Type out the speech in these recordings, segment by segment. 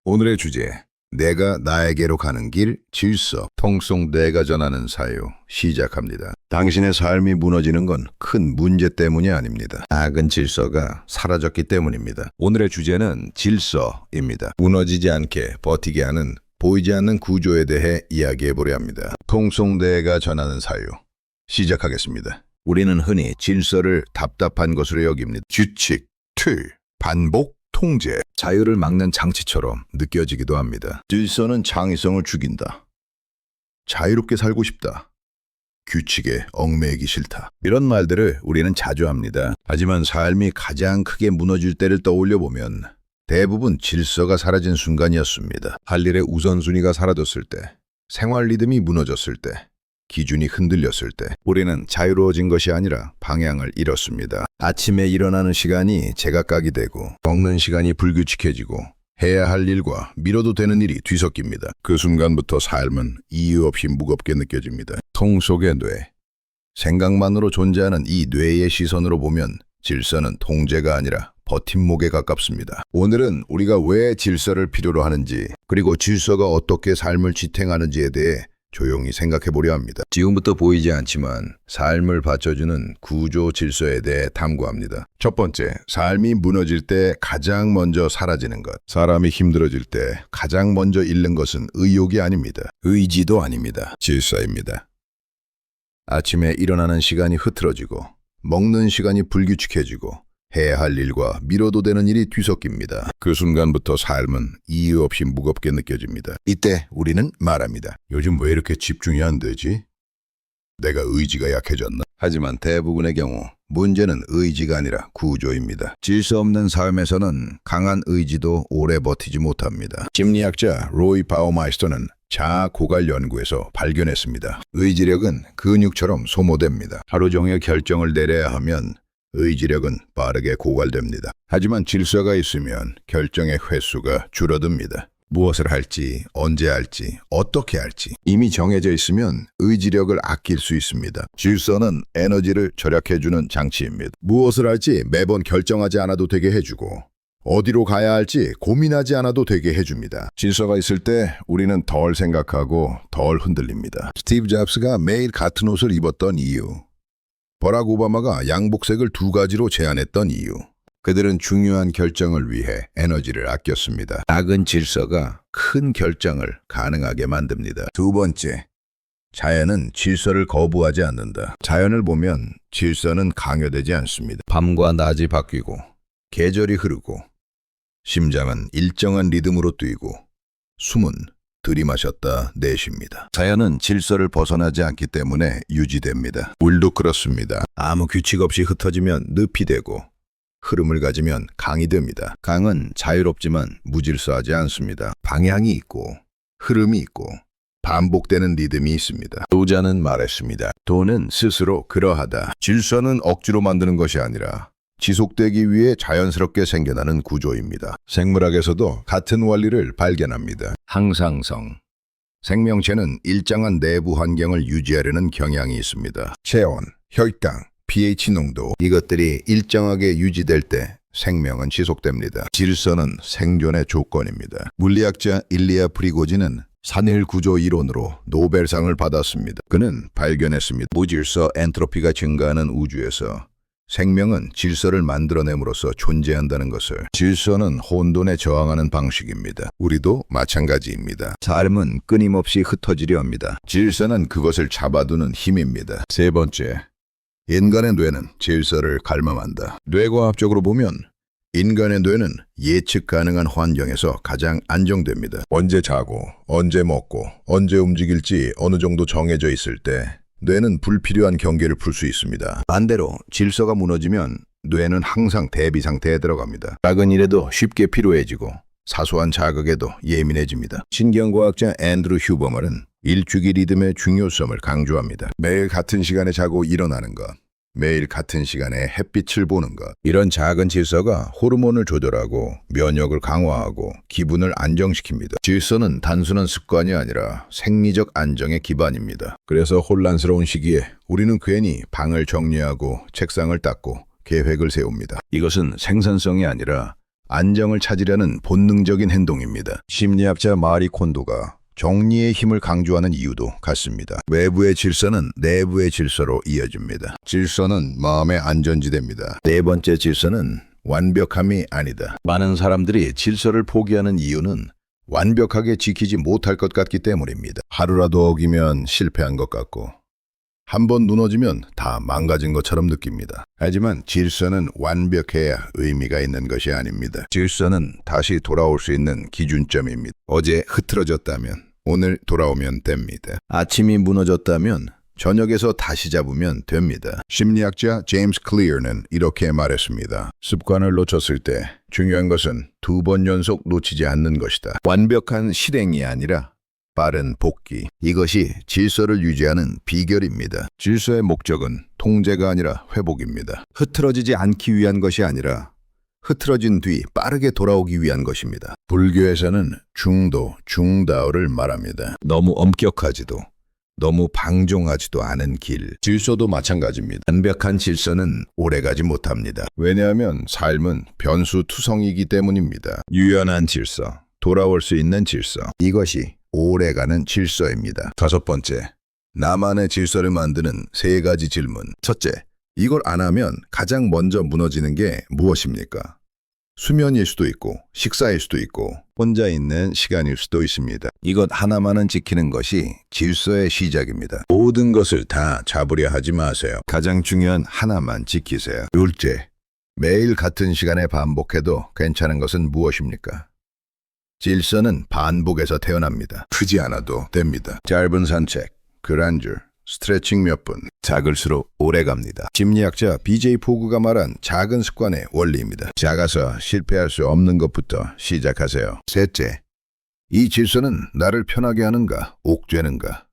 오늘의 주제, 내가 나에게로 가는 길, 질서, 통속 내가 전하는 사유, 시작합니다. 당신의 삶이 무너지는 건 큰 문제 때문이 아닙니다. 작은 질서가 사라졌기 때문입니다. 오늘의 주제는 질서입니다. 무너지지 않게 버티게 하는 보이지 않는 구조에 대해 이야기해보려 합니다. 통속 내가 전하는 사유, 시작하겠습니다. 우리는 흔히 질서를 답답한 것으로 여깁니다. 규칙, 틀, 반복, 통제, 자유를 막는 장치처럼 느껴지기도 합니다. 질서는 창의성을 죽인다. 자유롭게 살고 싶다. 규칙에 얽매이기 싫다. 이런 말들을 우리는 자주 합니다. 하지만 삶이 가장 크게 무너질 때를 떠올려 보면 대부분 질서가 사라진 순간이었습니다. 할 일의 우선순위가 사라졌을 때, 생활 리듬이 무너졌을 때, 기준이 흔들렸을 때 우리는 자유로워진 것이 아니라 방향을 잃었습니다. 아침에 일어나는 시간이 제각각이 되고 먹는 시간이 불규칙해지고 해야 할 일과 미뤄도 되는 일이 뒤섞입니다. 그 순간부터 삶은 이유 없이 무겁게 느껴집니다. 통속의 뇌. 생각만으로 존재하는 이 뇌의 시선으로 보면 질서는 통제가 아니라 버팀목에 가깝습니다. 오늘은 우리가 왜 질서를 필요로 하는지, 그리고 질서가 어떻게 삶을 지탱하는지에 대해 조용히 생각해 보려 합니다. 지금부터 보이지 않지만 삶을 받쳐주는 구조 질서에 대해 탐구합니다. 첫 번째, 삶이 무너질 때 가장 먼저 사라지는 것. 사람이 힘들어질 때 가장 먼저 잃는 것은 의욕이 아닙니다. 의지도 아닙니다. 질서입니다. 아침에 일어나는 시간이 흐트러지고 먹는 시간이 불규칙해지고 해야 할 일과 미뤄도 되는 일이 뒤섞입니다. 그 순간부터 삶은 이유 없이 무겁게 느껴집니다. 이때 우리는 말합니다. 요즘 왜 이렇게 집중이 안 되지? 내가 의지가 약해졌나? 하지만 대부분의 경우 문제는 의지가 아니라 구조입니다. 질서 없는 삶에서는 강한 의지도 오래 버티지 못합니다. 심리학자 로이 바우마이스터는 자아 고갈 연구에서 발견했습니다. 의지력은 근육처럼 소모됩니다. 하루 종일 결정을 내려야 하면 의지력은 빠르게 고갈됩니다. 하지만 질서가 있으면 결정의 횟수가 줄어듭니다. 무엇을 할지, 언제 할지, 어떻게 할지 이미 정해져 있으면 의지력을 아낄 수 있습니다. 질서는 에너지를 절약해주는 장치입니다. 무엇을 할지 매번 결정하지 않아도 되게 해주고 어디로 가야 할지 고민하지 않아도 되게 해줍니다. 질서가 있을 때 우리는 덜 생각하고 덜 흔들립니다. 스티브 잡스가 매일 같은 옷을 입었던 이유, 버락 오바마가 양복색을 2가지로 제안했던 이유, 그들은 중요한 결정을 위해 에너지를 아꼈습니다. 작은 질서가 큰 결정을 가능하게 만듭니다. 두 번째, 자연은 질서를 거부하지 않는다. 자연을 보면 질서는 강요되지 않습니다. 밤과 낮이 바뀌고 계절이 흐르고 심장은 일정한 리듬으로 뛰고 숨은 들이마셨다 내쉽니다. 자연은 질서를 벗어나지 않기 때문에 유지됩니다. 물도 그렇습니다. 아무 규칙 없이 흩어지면 늪이 되고 흐름을 가지면 강이 됩니다. 강은 자유롭지만 무질서하지 않습니다. 방향이 있고 흐름이 있고 반복되는 리듬이 있습니다. 도자는 말했습니다. 도는 스스로 그러하다. 질서는 억지로 만드는 것이 아니라 지속되기 위해 자연스럽게 생겨나는 구조입니다. 생물학에서도 같은 원리를 발견합니다. 항상성. 생명체는 일정한 내부 환경을 유지하려는 경향이 있습니다. 체온, 혈당, pH 농도, 이것들이 일정하게 유지될 때 생명은 지속됩니다. 질서는 생존의 조건입니다. 물리학자 일리아 프리고진은 산일 구조 이론으로 노벨상을 받았습니다. 그는 발견했습니다. 무질서 엔트로피가 증가하는 우주에서 생명은 질서를 만들어냄으로써 존재한다는 것을. 질서는 혼돈에 저항하는 방식입니다. 우리도 마찬가지입니다. 삶은 끊임없이 흩어지려 합니다. 질서는 그것을 잡아두는 힘입니다. 세 번째, 인간의 뇌는 질서를 갈망한다. 뇌과학적으로 보면 인간의 뇌는 예측 가능한 환경에서 가장 안정됩니다. 언제 자고, 언제 먹고, 언제 움직일지 어느 정도 정해져 있을 때 뇌는 불필요한 경계를 풀 수 있습니다. 반대로 질서가 무너지면 뇌는 항상 대비 상태에 들어갑니다. 작은 일에도 쉽게 피로해지고 사소한 자극에도 예민해집니다. 신경과학자 앤드루 휴버먼은 일주기 리듬의 중요성을 강조합니다. 매일 같은 시간에 자고 일어나는 것, 매일 같은 시간에 햇빛을 보는 것, 이런 작은 질서가 호르몬을 조절하고 면역을 강화하고 기분을 안정시킵니다. 질서는 단순한 습관이 아니라 생리적 안정의 기반입니다. 그래서 혼란스러운 시기에 우리는 괜히 방을 정리하고 책상을 닦고 계획을 세웁니다. 이것은 생산성이 아니라 안정을 찾으려는 본능적인 행동입니다. 심리학자 마리 콘도가 정리의 힘을 강조하는 이유도 같습니다. 외부의 질서는 내부의 질서로 이어집니다. 질서는 마음의 안전지대입니다. 네 번째 질서는 완벽함이 아니다. 많은 사람들이 질서를 포기하는 이유는 완벽하게 지키지 못할 것 같기 때문입니다. 하루라도 어기면 실패한 것 같고 한 번 무너지면 다 망가진 것처럼 느낍니다. 하지만 질서는 완벽해야 의미가 있는 것이 아닙니다. 질서는 다시 돌아올 수 있는 기준점입니다. 어제 흐트러졌다면 오늘 돌아오면 됩니다. 아침이 무너졌다면 저녁에서 다시 잡으면 됩니다. 심리학자 제임스 클리어는 이렇게 말했습니다. 습관을 놓쳤을 때 중요한 것은 2번 연속 놓치지 않는 것이다. 완벽한 실행이 아니라 빠른 복귀. 이것이 질서를 유지하는 비결입니다. 질서의 목적은 통제가 아니라 회복입니다. 흐트러지지 않기 위한 것이 아니라 흐트러진 뒤 빠르게 돌아오기 위한 것입니다. 불교에서는 중도, 중다오를 말합니다. 너무 엄격하지도 너무 방종하지도 않은 길. 질서도 마찬가지입니다. 완벽한 질서는 오래가지 못합니다. 왜냐하면 삶은 변수투성이기 때문입니다. 유연한 질서, 돌아올 수 있는 질서. 이것이 오래가는 질서입니다. 5번째, 나만의 질서를 만드는 3가지 질문. 첫째, 이걸 안 하면 가장 먼저 무너지는 게 무엇입니까? 수면일 수도 있고 식사일 수도 있고 혼자 있는 시간일 수도 있습니다. 이것 하나만은 지키는 것이 질서의 시작입니다. 모든 것을 다 잡으려 하지 마세요. 가장 중요한 하나만 지키세요. 둘째, 매일 같은 시간에 반복해도 괜찮은 것은 무엇입니까? 질서는 반복에서 태어납니다. 크지 않아도 됩니다. 짧은 산책, 글 한 줄, 스트레칭 몇 분, 작을수록 오래갑니다. 심리학자 BJ 포그가 말한 작은 습관의 원리입니다. 작아서 실패할 수 없는 것부터 시작하세요. 셋째, 이 질서는 나를 편하게 하는가, 옥죄는가?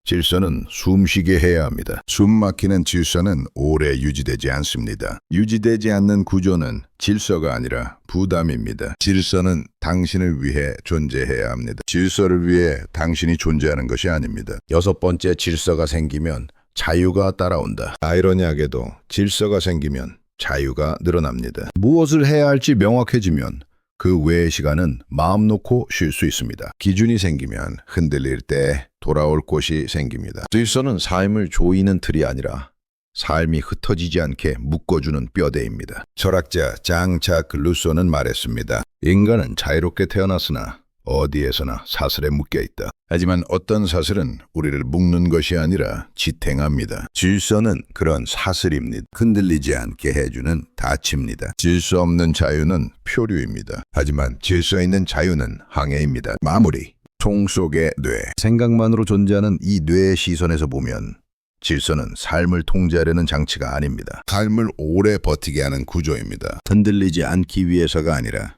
질서는 숨쉬게 해야 합니다. 숨 막히는 질서는 오래 유지되지 않습니다. 유지되지 않는 구조는 질서가 아니라 부담입니다. 질서는 당신을 위해 존재해야 합니다. 질서를 위해 당신이 존재하는 것이 아닙니다. 6번째, 질서가 생기면 자유가 따라온다. 아이러니하게도 질서가 생기면 자유가 늘어납니다. 무엇을 해야 할지 명확해지면 그 외의 시간은 마음 놓고 쉴 수 있습니다. 기준이 생기면 흔들릴 때 돌아올 곳이 생깁니다. 질서는 삶을 조이는 틀이 아니라 삶이 흩어지지 않게 묶어주는 뼈대입니다. 철학자 장차크 루소는 말했습니다. 인간은 자유롭게 태어났으나 어디에서나 사슬에 묶여있다. 하지만 어떤 사슬은 우리를 묶는 것이 아니라 지탱합니다. 질서는 그런 사슬입니다. 흔들리지 않게 해주는 닫힙니다. 질서 없는 자유는 표류입니다. 하지만 질서 있는 자유는 항해입니다. 마무리. 총 속의 뇌. 생각만으로 존재하는 이 뇌의 시선에서 보면 질서는 삶을 통제하려는 장치가 아닙니다. 삶을 오래 버티게 하는 구조입니다. 흔들리지 않기 위해서가 아니라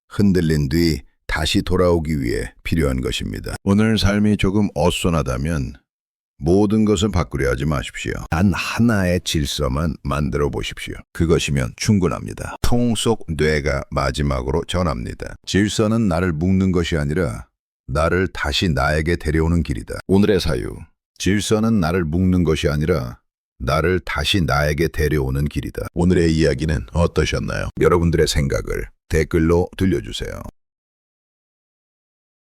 흔들린 뒤 다시 돌아오기 위해 필요한 것입니다. 오늘 삶이 조금 어수선하다면 모든 것을 바꾸려 하지 마십시오. 단 하나의 질서만 만들어 보십시오. 그것이면 충분합니다. 통 속 뇌가 마지막으로 전합니다. 질서는 나를 묶는 것이 아니라 나를 다시 나에게 데려오는 길이다. 오늘의 사유. 질서는 나를 묶는 것이 아니라 나를 다시 나에게 데려오는 길이다. 오늘의 이야기는 어떠셨나요? 여러분들의 생각을 댓글로 들려주세요.